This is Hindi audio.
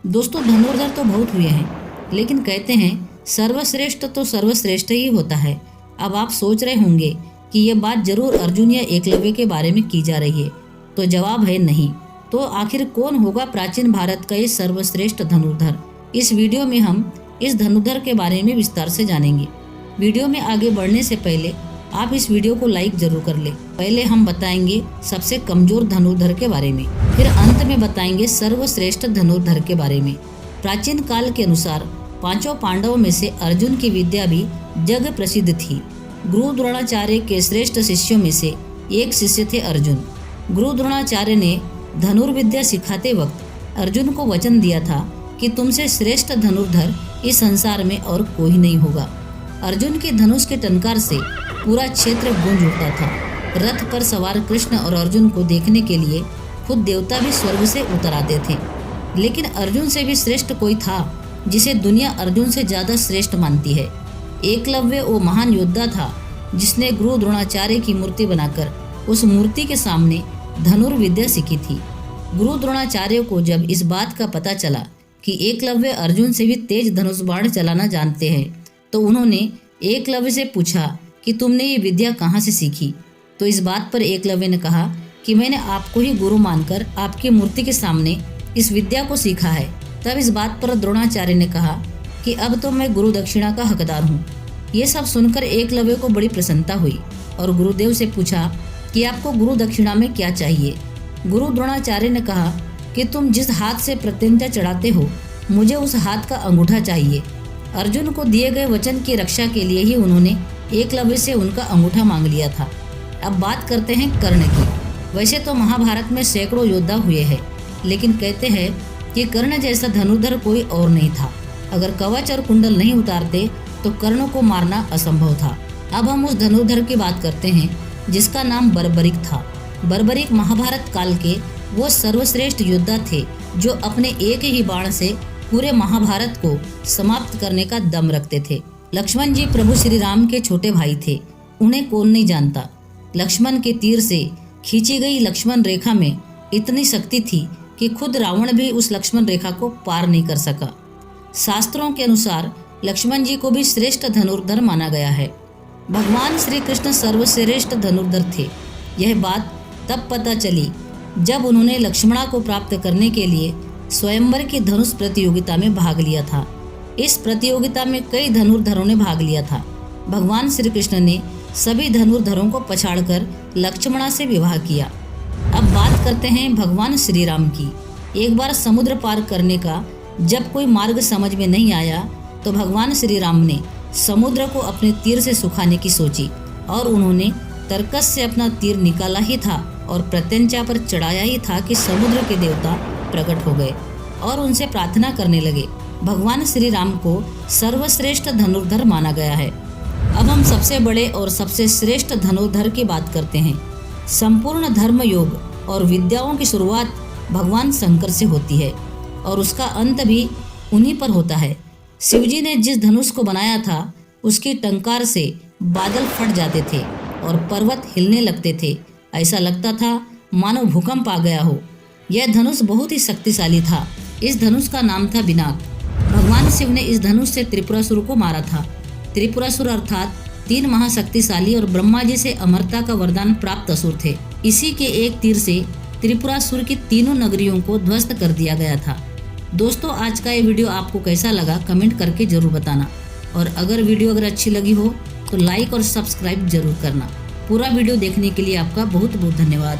दोस्तों, धनुर्धर तो बहुत हुए हैं, लेकिन कहते हैं सर्वश्रेष्ठ तो सर्वश्रेष्ठ ही होता है। अब आप सोच रहे होंगे कि ये बात जरूर अर्जुन या एकलव्य के बारे में की जा रही है, तो जवाब है नहीं। तो आखिर कौन होगा प्राचीन भारत का ये सर्वश्रेष्ठ धनुर्धर? इस वीडियो में हम इस धनुर्धर के बारे में विस्तार से जानेंगे। वीडियो में आगे बढ़ने से पहले आप इस वीडियो को लाइक जरूर कर ले। पहले हम बताएंगे सबसे कमजोर धनुर्धर के बारे में, फिर अंत में बताएंगे सर्वश्रेष्ठ धनुर्धर के बारे में। प्राचीन काल के अनुसार पांचों पांडवों में से अर्जुन की विद्या भी जग प्रसिद्ध थी। गुरु द्रोणाचार्य के श्रेष्ठ शिष्यों में से एक शिष्य थे अर्जुन। गुरु द्रोणाचार्य ने धनुर्विद्या सिखाते वक्त अर्जुन को वचन दिया था कि तुमसे श्रेष्ठ धनुर्धर इस संसार में और कोई नहीं होगा। अर्जुन के धनुष के टंकार से पूरा क्षेत्र गूंज उठता था। रथ पर सवार कृष्ण और अर्जुन को देखने के लिए खुद देवता भी स्वर्ग से उतर आते थे। लेकिन अर्जुन से भी श्रेष्ठ कोई था जिसे दुनिया अर्जुन से ज्यादा श्रेष्ठ मानती है। एकलव्य वो महान योद्धा था जिसने गुरु द्रोणाचार्य की मूर्ति बनाकर उस मूर्ति के सामने धनुर्विद्या सीखी थी। गुरु द्रोणाचार्य को जब इस बात का पता चला कि एकलव्य अर्जुन से भी तेज धनुष बाण चलाना जानते हैं, तो उन्होंने एकलव्य से पूछा कि तुमने ये विद्या कहाँ से सीखी? तो इस बात पर एकलव्य ने कहा कि मैंने आपको ही गुरु मानकर आपकी मूर्ति के सामने इस विद्या को सीखा है। तब इस बात पर द्रोणाचार्य ने कहा कि अब तो मैं गुरु दक्षिणा का हकदार हूँ। ये सब सुनकर एकलव्य को बड़ी प्रसन्नता हुई और गुरुदेव से पूछा कि आपको गुरु दक्षिणा में क्या चाहिए? गुरु द्रोणाचार्य ने कहा कि तुम जिस हाथ से प्रत्यंचा चढ़ाते हो, मुझे उस हाथ का अंगूठा चाहिए। अर्जुन को दिए गए वचन की रक्षा के लिए ही उन्होंने एकलव्य से उनका अंगूठा मांग लिया था। अब बात करते हैं कर्ण की। वैसे तो महाभारत में सैकड़ों योद्धा हुए हैं, लेकिन कहते हैं कि कर्ण जैसा धनुर्धर कोई और नहीं था। अगर कवच और कुंडल नहीं उतारते तो कर्ण को मारना असंभव था। अब हम उस धनुर्धर की बात करते हैं जिसका नाम बर्बरिक था। बर्बरिक महाभारत काल के वो सर्वश्रेष्ठ योद्धा थे जो अपने एक ही बाण से पूरे महाभारत को समाप्त करने का दम रखते थे। लक्ष्मण जी प्रभु श्री राम के छोटे भाई थे। उन्हें कौन नहीं जानता। लक्ष्मण के तीर से खींची गई लक्ष्मण रेखा में इतनी शक्ति थी कि खुद रावण भी उस लक्ष्मण रेखा को पार नहीं कर सका। शास्त्रों के अनुसार लक्ष्मण जी को भी श्रेष्ठ धनुर्धर माना गया है। भगवान श्री कृष्ण सर्वश्रेष्ठ धनुर्धर थे। यह बात तब पता चली जब उन्होंने लक्ष्मणा को प्राप्त करने के लिए स्वयंवर की धनुष प्रतियोगिता में भाग लिया था। इस प्रतियोगिता में कई धनुर्धरों ने भाग लिया था। भगवान श्री कृष्ण ने सभी धनुर्धरों को पछाड़कर लक्ष्मणा से विवाह किया। अब बात करते हैं भगवान श्री राम की। एक बार समुद्र पार करने का जब कोई मार्ग समझ में नहीं आया तो भगवान श्री राम ने समुद्र को अपने तीर से सुखाने की सोची और उन्होंने तरकस से अपना तीर निकाला ही था और प्रत्यंचा पर चढ़ाया ही था कि समुद्र के देवता प्रकट हो गए और उनसे प्रार्थना करने लगे। भगवान श्री राम को सर्वश्रेष्ठ धनुर्धर माना गया है। अब हम सबसे बड़े और सबसे श्रेष्ठ धनुर्धर की बात करते हैं। संपूर्ण धर्म योग और विद्याओं की शुरुआत भगवान शंकर से होती है और उसका अंत भी उन्हीं पर होता है। शिवजी ने जिस धनुष को बनाया था उसकी टंकार से बादल फट जाते थे और पर्वत हिलने लगते थे। ऐसा लगता था मानो भूकंप आ गया हो। यह धनुष बहुत ही शक्तिशाली था। इस धनुष का नाम था बिनाक। भगवान शिव ने इस धनुष से त्रिपुरासुर को मारा था। त्रिपुरासुर अर्थात 3 महाशक्तिशाली और ब्रह्मा जी से अमरता का वरदान प्राप्त असुर थे। इसी के एक तीर से त्रिपुरासुर की तीनों नगरियों को ध्वस्त कर दिया गया था। दोस्तों, आज का ये वीडियो आपको कैसा लगा कमेंट करके जरूर बताना और अगर वीडियो अगर अच्छी लगी हो तो लाइक और सब्सक्राइब जरूर करना। पूरा वीडियो देखने के लिए आपका बहुत बहुत धन्यवाद।